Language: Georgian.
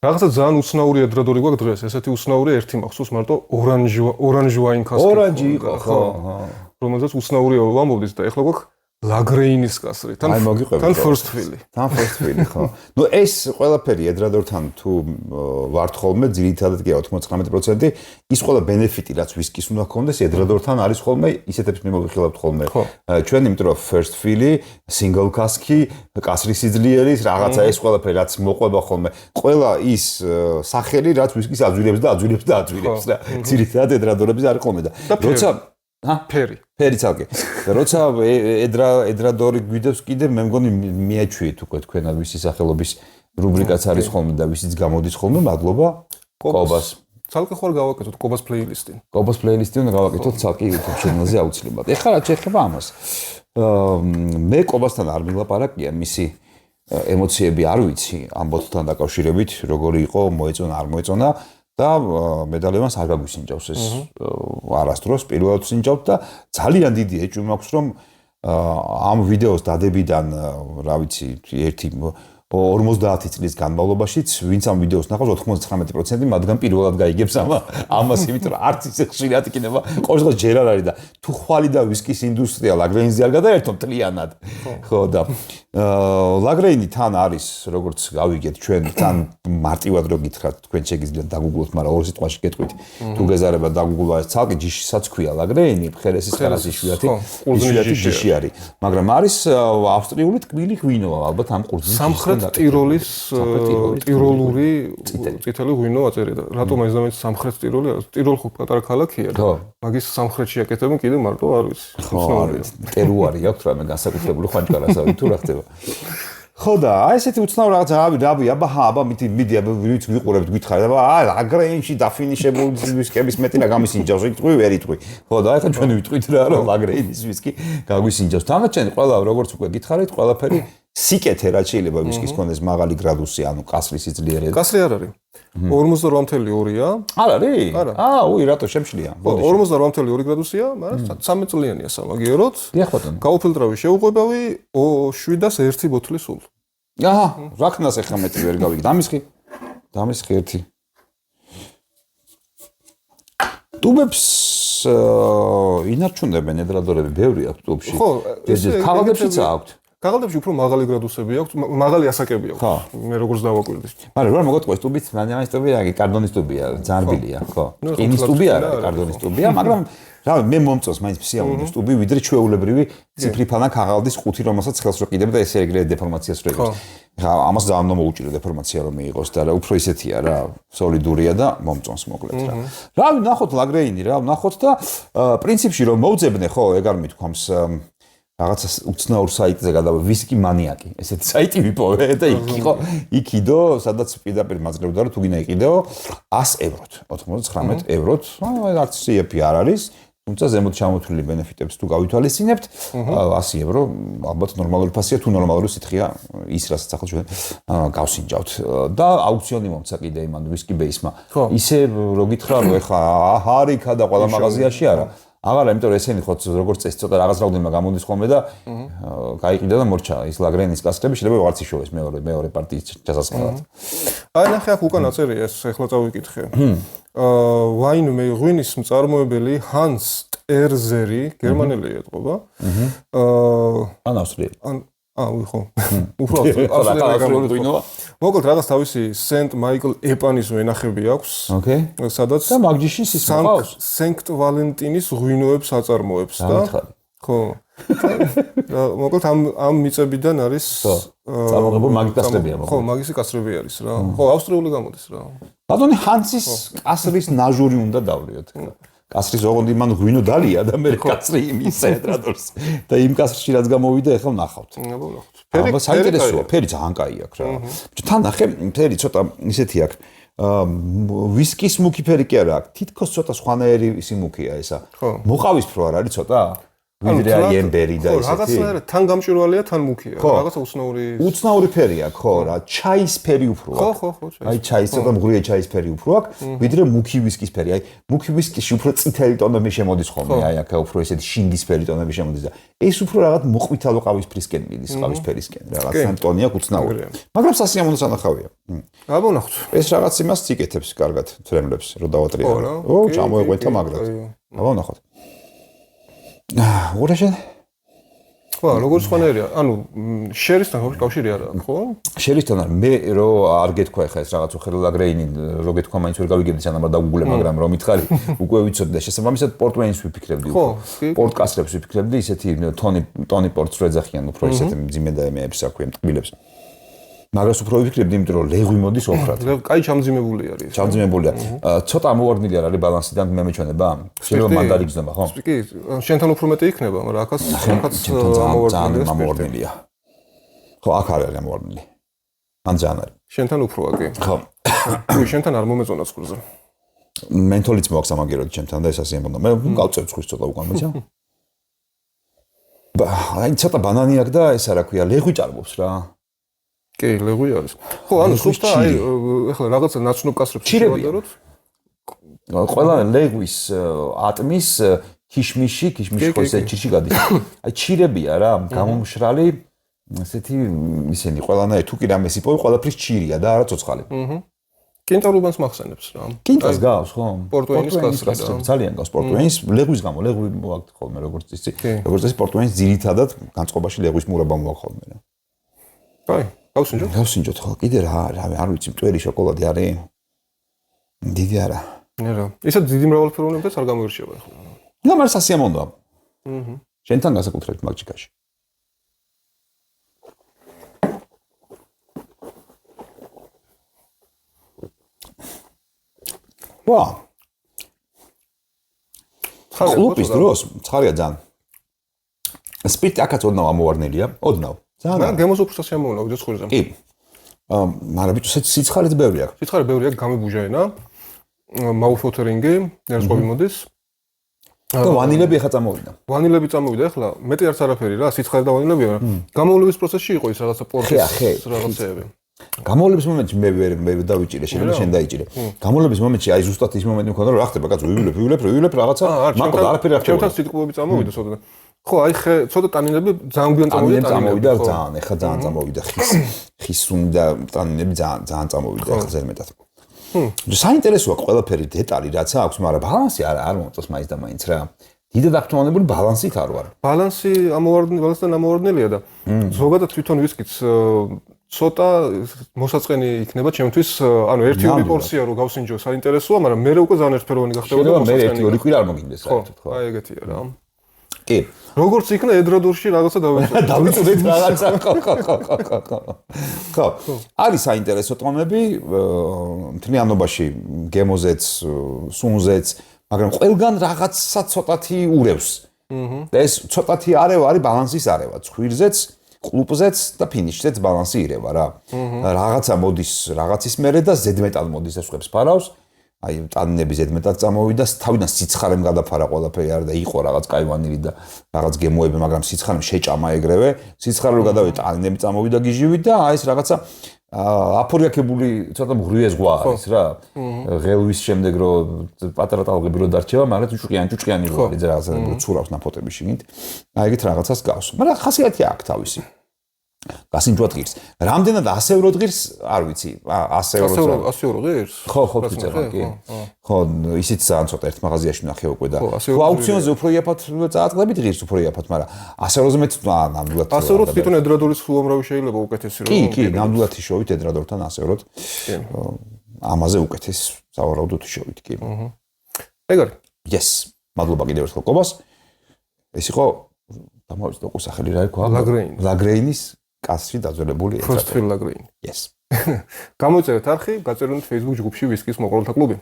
რაღაცა ძალიან უცნაური ეძრადორი გვაქვს დღეს. ესეთი უცნაური ერთი მახსოვს მარტო ორანჟ ვაინ კასკი. ორანჟი იყო, ხო. რომელზეც უცნაური ვამბობდით და ეხლა გვაქვს ლაგრეინის კასრი. თან first fill-ი. თან first fill-ი, ხო. ნუ ეს ყველაფერი ეძრადორთან თუ ვართ ხოლმე, ძირითადად კი 99% ის ყველა ბენეფიტი, რაც ვისკის უნდა გქონდეს, ეძრადორთან არის ხოლმე, ისეთებს მიმოვიხილავთ ხოლმე. ჩვენ იმიტომ რომ first fill-ი, single cask-ი, კასრის სიძლიერის, რაღაცა ეს ყველაფერი რაც მოყვება ხოლმე, ყველა ის სახელი, რაც ვისკის აძვირებს და და ძირითადად ეძრადორების არის ხოლმე და როცა ფერი ცალკე. და როცა ეძრადორი გვიდევს კიდე მე მგონი მიეჩვიეთ უკვე თქვენ ვისი სახელობის რუბრიკაც არის ხოლმე და ვისიც გამოდის ხოლმე, მადლობა კობას. ცალკე ხوار გავაკეთოთ კობას პლეილისტი. კობას პლეილისტი უნდა გავაკეთოთ ცალკე YouTube ჩანელზე აუცილებლად. ეხლა რა შეეხება ამას. მე კობასთან არ მილაპარაკია მისი ემოციები არ ვიცი ამ ბოთთან დაკავშირებით, როგორი იყო, მოეწონა, არ მოეწონა. და მედალევანს არ გაგვისინჯავს ეს არასდროს პირველად სინჯავთ და ძალიან დიდი ეჭვი მაქვს რომ ამ ვიდეოს დადებიდან რა ვიცი 50 წლის განმავლობაშიც ვინც ამ ვიდეოს ნახავს 99% მათგან პირველად გაიგებს ამას იმიტომ რომ არც ისე ხშირად იქნება ყოველდღე ჯერ არ არის და თუ ხვალი და ვისკის ინდუსტრია ლაგრეინზე არ გადაერთო მთლიანად ხო და ლაგრეინი თან არის როგორც გავიგეთ ჩვენ თან მარტივად რო გითხრათ თქვენ შეგიძლიათ დაგუგლოთ მაგრამ ორ სიტყვაში გეტყვით თუ გეზარება დაგუგლვა ეს ცალკე ჯიშისაც ქვია ლაგრეინი ხერესის ხერას იშვიათი ჯიში არის მაგრამ არის ავსტრიული ტკბილი ღვინოა ალბათ ამ ყურძნის სამხრეთ ტიროლის ტიროლური წითელი ღვინო აწერია და რატომ ეს დამეც სამხრეთ ტიროლი არის ტიროლი ხო პატარა ქალაქია და მაგის სამხრეთში აკეთებენ კიდე მარტო არ ვიცი ხო არის ტერუარი აქვს რამე განსაკუთრებული ხვანჭარასავი თუ რა ხდება ხო და აი ესეთი უცნაური რაღაცა რავი აბა მიდი ვინც ვიყურებთ გითხარით აბა ლაგრეინში დაფინიშებული ვისკების მეტი რა გამისინჯავს იტყვი ვერ იტყვი ხო და ახლა ჩვენ ვიტყვით რა რომ ლაგრეინის ვისკი გაგვისინჯავს თამაშენ ყველა როგორც უკვე გითხარით ყველაფერი სიკეთე რაც შეიძლება ვისკის კონდეს მაღალი გრადუსი ანუ კასრის სიძლიერე კასრი არ არის 48.2-ია არ არის უი რატო შემშლია 48.2 გრადუსია მაგრამ 13 წლიანია სამაგიეროდ დიახ ბატონო გაუფილტრავი შეუყვებავი 701 ბოთლი სულ აჰა რაკნას ახლა მეტი ვერ გავიგე დამისხი ერთი ტუბებს ინარჩუნებენ ეძრადორები ბევრი აქვს ტუბში ხო ეს ქაღალდებშიც აქვს ქაღალდებში უფრო მაღალი გრადუსები აქვს, მაღალი ასაკები აქვს. მე როგორც დავაკვირდი. მაგრამ რა მოგეთყვის ტუბიც, მანიანის ტუბია, კარდონის ტუბია, ძარბილია, ხო. კინის ტუბი არა, კარდონის ტუბია, მაგრამ რა მე მომწონს მაინც სიამოვნებს ტუბი, ვიდრე ჩვეულებრივი ციფრიფანა ქაღალდის ყუთი, რომელსაც ხელს რო კიდებ და ესე ეგრე დეფორმაციას რო იღებს. ხა ამას ძალიან უნდა მოუჭირო დეფორმაცია რომ მიიღოს და რა უფრო ისეთია რა, სოლიდურია და მომწონს მოკლედ რა. რა ვნახოთ ლაგრეინი, რა ვნახოთ და პრინციპში რომ მოვძებნე, ხო, ეგ არ მithქვამს რაღაცა უცნაურ საიტზე გადავა ვისკი მანიაკი ესეთი საიტი ვიპოვე და იქ იდო სადაც პირდაპირ მაძლევდა რომ თუ გინდა იყიდეო 100 ევროთ 99 ევროთ არც CFP არ არის თუმცა ზემოთ ჩამოთვლილი ბენეფიტებს თუ გავითვალისწინებთ 100 евро ალბათ ნორმალური ფასია თუ ნორმალური სითხეა ის რასაც ახლა ჩვენ გავსინჯავთ და აუქციონი მომცა კიდე იმან ვისკი ბეისმა ისე რო გითხრა რომ ეხა ჰარიქა და ყველა მაღაზიაში არა აღარა იმიტომ რომ ესენი ხო როგორც წესი ცოტა რაღაც რაოდენობა გამოდის ხოლმე და გაიყიდა და მორჩა ის ლაგრეინის კასკები შეიძლება ვარც იშოვეს მეორე პარტიის ჩასასწრად. აი ნახე აქ უკან აწერია ეს ახლა წავიკითხე. ვაინ ღვინის მწარმოებელი ჰანს ტერზერი გერმანელი ეთყობა. ან ავსტრიელი. ხო. უფრო ავსტრიელი ღვინოა. მოკლედ რაღაც თავისი სენტ მაიკლ ეპანის ვენახები აქვს. ოკეი. სადაც და მაგჯიში ის მოყავს. სენქტ ვალენტინის ღვინოებს აწარმოებს და ხო. და მოკლედ ამ მიწებიდან არის წარმოებული მაგის კასრებია. ხო, მაგისი კასრები არის რა. ხო, ავსტრიული გამოდის რა. ბატონი ჰანსის კასრის ნაჟური უნდა დავლიოთ. კასრის ოღონდ იმან ღვინო დალია და მე კასრი იმის ეძრადორს და იმ კასრში რაც გამოვიდა ახლა ვნახავთ. ვნახავთ. ფერი საინტერესოა, ფერი ძალიან კაი აქვს რა. თან ნახე, ფერი ცოტა ისეთი აქვს. ვისკის მუქი ფერი კი არა აქვს. თითქოს ცოტა სხვანაირი ისი მუქია ესა. მოყავისფრო არ არის ცოტა? ვიდრე აი ემბერი და ისეთი. რაღაცა თან გამჭვირვალეა, თან მუქია. რაღაცა უცნაური ფერია, ხო, რა, ჩაის ფერი უფრო აქვს. ხო, აი ჩაის ცოტა მღვრია ჩაის ფერი უფრო აქვს, ვიდრე მუქი ვისკის ფერი. აი მუქი ვისკიში უფრო წითელი ტონები შემოდის ხოლმე, აი აქ უფრო ესეთი შინდის ფერი ტონები შემოდის და ეს უფრო რაღაც მოყვითალო ყავისფრისკენ მიდის, ყავისფერისკენ, რაღაცა ტონი აქვს უცნაური. მაგრამ სასიამოვნო სანახავია. აბონახოთ. ეს რაღაც იმას იკეთებს კარგად თრემლებს, რო დავატრიალო. ო, ჩამოეყვეთა მაგრად. აბონახოთ. ურაშენ? ხო, როგორ სხვანაირია? ანუ შერისთან კავშირი არა, ხო? შერისთან არ მე რო არ გეთქვა ხა ეს რაღაც უხერო ლაგრეინი რო გეთქვა მაინც ვერ გავიგებდი სანამ არ დაგუგულე, მაგრამ რომ მითხარი უკვე ვიცოდი და შესაბამისად პორტვეინს ვიფიქრებდი უფრო. პორტკასრებს ვიფიქრებდი, ისეთი ტონი პორტს რო ეძახიან უფრო ისეთი მძიმე და ემეებს აქვია მტკბილებს. მაგრამ უფრო ვიფიქრებდი, იმიტომ რომ ლეღვი მოდის ოხრად. კაი ჩამძიმებული არის. ჩამძიმებულია. ცოტა ამოვარდნილი არ არის ბალანსიდან მე მეჩვენება? შეიძლება მანდარი გზნობა, ხო? კი, შენთან უფრო მეტი იქნება, მაგრამ აქაც ამოვარდნილია. ხო, აქ არ არის ამოვარდნილი. ან ძალიან არის. შენთან უფროა კი. ხო. თუ შენთან არ მომეწონა ცხრზე. მენტოლიც მოაქვს ამაგეროდი ჩემთან და ეს ასე ამბობდა. მე გავწევ ცხვირს ცოტა უკან, მეცა. აი ცოტა ბანანი აქვს და ეს რა ქვია, ლეღვი ჭარბობს რა. კი, ლეღვი არის. ხო, ანუ სულთა აი ეხლა რაღაცა ნაცნობ კასრებს შევადაროთ. ყველა ლეგვის ატმის ქიშმიში ხო ესე ჩიში გადის. აი ჩირებია რა, გამომშრალი ესეთი ისინი ყველანაირი თუ კი რამეს იპოვი, ყველაფრის ჩირია და არა ცოცხალი. კენტაურუბანს მახსენებს რა. კენტას გავს ხო? პორტვეინის კასრები ძალიან გავს პორტვეინის ლეგვის გამო, ლეღვი მოაქვს ხოლმე როგორც ისი. როგორც ეს პორტვეინის ძირითადად განწყობაში ლეგვის მურაბა მოაქვს ხოლმე რა. აი გავსინჯოთ? გავსინჯოთ ხო? კიდე რა არ ვიცი, მტვერი შოკოლადი არის? დიდი არა. არა. ისე დიდი მრავალფეროვნებაც არ გამოირჩევა ახლა. და მაგრამ სასიამოვნოა. შენთან განსაკუთრებით მაგჭიკაში. ვა. ხალხის დროს ცხარია ძალიან. სპირტი აქაც ოდნავ ამოვარდნილია, ოდნავ. ძალიან გემოს უფრო სასიამოვნოა ვიდრე ცხვირზე. კი. მაგრამ ბიჭო, სიცხარეც ბევრი აქვს. სიცხარე ბევრი აქვს, გამიბუჟაენა. მაუფოთერინგი, ნერსყვები მოდის. და ვანილები ახლა წამოვიდა. ვანილები წამოვიდა ახლა, მეტი არც არაფერი რა, სიცხარე და ვანილები, მაგრამ გამოვლების პროცესში იყო ის რაღაცა პორტის რაღაცეები. გამოვლების მომენტში მე ვერ დავიჭირე, შეიძლება შენ დაიჭირე. გამოვლების მომენტში აი ზუსტად ის მომენტი მქონდა, რომ რა ხდება, კაცო, ვივლებ რაღაცა, მაგრამ არაფერი არ ხდება. ჩემთან სიტყვები წამოვიდა ცოტა. ხო, აი ცოტა ტანინები ძალიან გვიან წამოვიდა. წამოვიდა ძალიან, ეხლა ძალიან წამოვიდა ხისუნდა ტანინები ძალიან წამოვიდა ახლა ზედმეტად. საინტერესოა ყველაფერი დეტალი რაც აქვს, მაგრამ ბალანსი არ მომწონს მაინც და მაინც რა. დიდად აქტუალებული ბალანსით არ ვარ. ბალანსი ბალანსთან ამოვარდნილია და ზოგადად თვითონ ვისკიც ცოტა მოსაწყენი იქნება ჩემთვის, ანუ 1-2 პორცია რო გავსინჯო საინტერესოა, მაგრამ მე უკვე ძალიან ერთფეროვანი გახდება და მოსაწყენი. მე 1-2 კვირა არ მოგინდეს საერთოდ, ხო. აი ეგეთია რა. კი. როგორც იქნა ედრადორში რაღაცა დავიწოდეთ. დავიწოდეთ რაღაცა. ხო. არის საინტერესო ტომები მთლიანობაში გემოზეც, სუნზეც, მაგრამ ყველგან რაღაცა ცოტათი ურევს. და ეს ცოტათი არევა არის ბალანსის არევა. ცხვირზეც, კლუბზეც და ფინიშზეც ბალანსი ირევა რა. რაღაცა მოდის რაღაცის მერე და ზედმეტად მოდის ეს ხვებს ფარავს. აი ტანინები ზედმეტად წამოვიდა, თავიდან სიცხარემ გადაფარა ყველაფერი არ და იყო რაღაც კაივანილი და რაღაც გემოები, მაგრამ სიცხარემ შეჭამა ეგრევე. სიცხარე რო გადავიდა, ტანინები წამოვიდა გიჟივით და აი ეს რაღაცა აფორიაქებული ცოტა მღრივია ზღვა არის რა. ღელვის შემდეგ რო პატარა ტალღები რო დარჩება, მაგრამ ჭუჭყიანი რო არის რაღაცა ცურავს ნაფოტები შიგნით. აი ეგეთ რაღაცას გავს. მაგრამ ხასიათი აქვს თავისი. გასინჯვა დღის. რამდენად 100 euro დღის, არ ვიცი, 100 euro. 100 euro დღის? ხო, ვიწერა, კი. ხო, ისიც ძალიან ცოტა ერთ მაღაზიაში ვნახე უკვე და ხო, აუქციონზე უფრო იაფად წააწყდებით ღირს უფრო იაფად, მაგრამ 100 euro-ზე მეტ ნამდვილად 100 euro თვითონ ედრადორის უამრავი შეიძლება უკეთესი რო. კი, ნამდვილად შევით ედრადორთან 100 euro-თ. ამაზე უკეთეს სავარაუდოდ შევით, კი. ეგარი. Yes. მადლობა კიდევ ერთხელ ყობას. ეს იყო დამოვიწყო სახელი რა იქვა? ლაგრეინის კასრი დაძველებული ეცატა. First Fill Lagrein. Yes. გამოიწერეთ არხი, გაწეროთ Facebook ჯგუფში ვისკის მოყოლთა კლუბი.